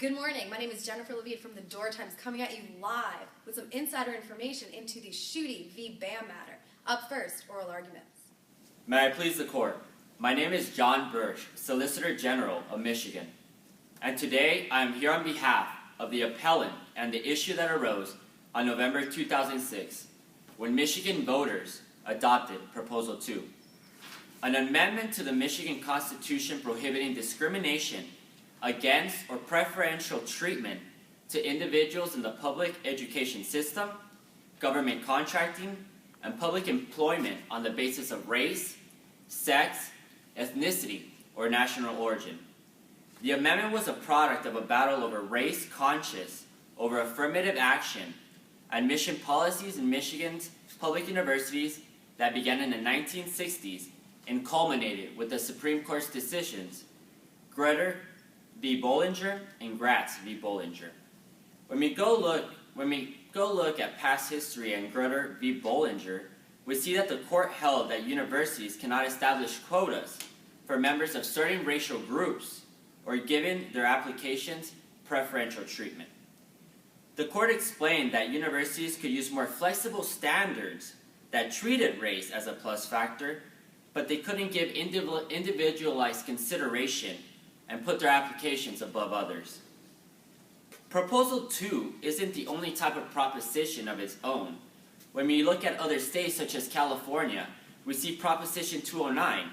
Good morning. My name is Jennifer Levine from the Door Times, coming at you live with some insider information into the Schuette v. Bam matter. Up first, oral arguments. May I please the court? My name is John Bursch, Solicitor General of Michigan, and today I am here on behalf of the appellant and the issue that arose on November 2006 when Michigan voters adopted Proposal 2, an amendment to the Michigan Constitution prohibiting discrimination against or preferential treatment to individuals in the public education system, government contracting, and public employment on the basis of race, sex, ethnicity, or national origin. The amendment was a product of a battle over race conscious, over affirmative action, and mission policies in Michigan's public universities that began in the 1960s and culminated with the Supreme Court's decisions, Grutter v. Bollinger and Gratz v. Bollinger. When we go look at past history and Grutter v. Bollinger, we see that the court held that universities cannot establish quotas for members of certain racial groups or given their applications preferential treatment. The court explained that universities could use more flexible standards that treated race as a plus factor, but they couldn't give individualized consideration and put their applications above others. Proposal 2 isn't the only type of proposition of its own. When we look at other states such as California, we see Proposition 209,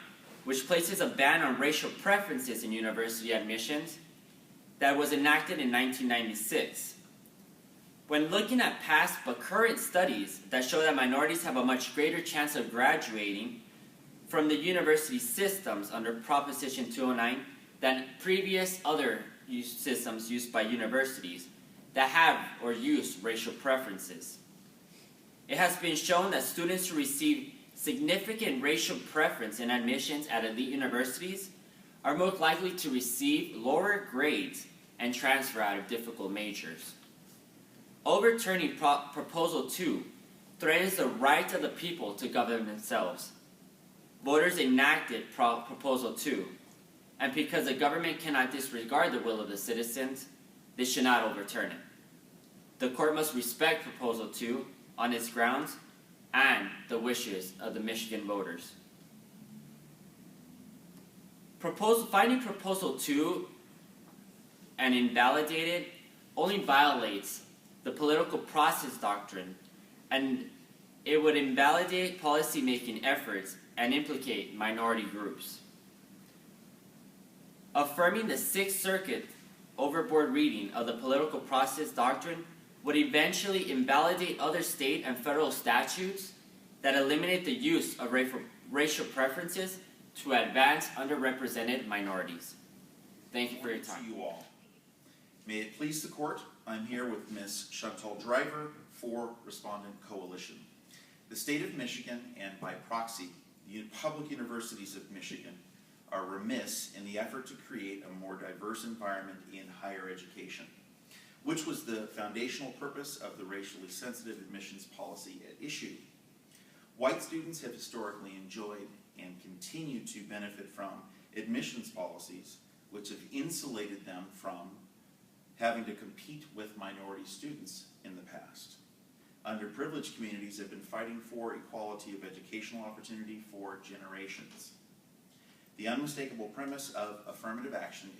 which places a ban on racial preferences in university admissions that was enacted in 1996. When looking at past but current studies that show that minorities have a much greater chance of graduating from the university systems under Proposition 209 than previous other systems used by universities that have or use racial preferences. It has been shown that students who receive significant racial preference in admissions at elite universities are most likely to receive lower grades and transfer out of difficult majors. Overturning Proposal 2 threatens the right of the people to govern themselves. Voters enacted Proposal 2, and because the government cannot disregard the will of the citizens, they should not overturn it. The court must respect Proposal 2 on its grounds and the wishes of the Michigan voters. Finding Proposal 2 and invalidated only violates the political process doctrine, and it would invalidate policy-making efforts and implicate minority groups. Affirming the Sixth Circuit overboard reading of the political process doctrine would eventually invalidate other state and federal statutes that eliminate the use of racial preferences to advance underrepresented minorities. Thank you for your time. To you all. May it please the court, I'm here with Ms. Chantal Driver for Respondent Coalition. The state of Michigan, and by proxy, the public universities of Michigan, are remiss in the effort to create a more diverse environment in higher education, which was the foundational purpose of the racially sensitive admissions policy at issue. White students have historically enjoyed and continue to benefit from admissions policies which have insulated them from having to compete with minority students in the past. Underprivileged communities have been fighting for equality of educational opportunity for generations. The unmistakable premise of affirmative action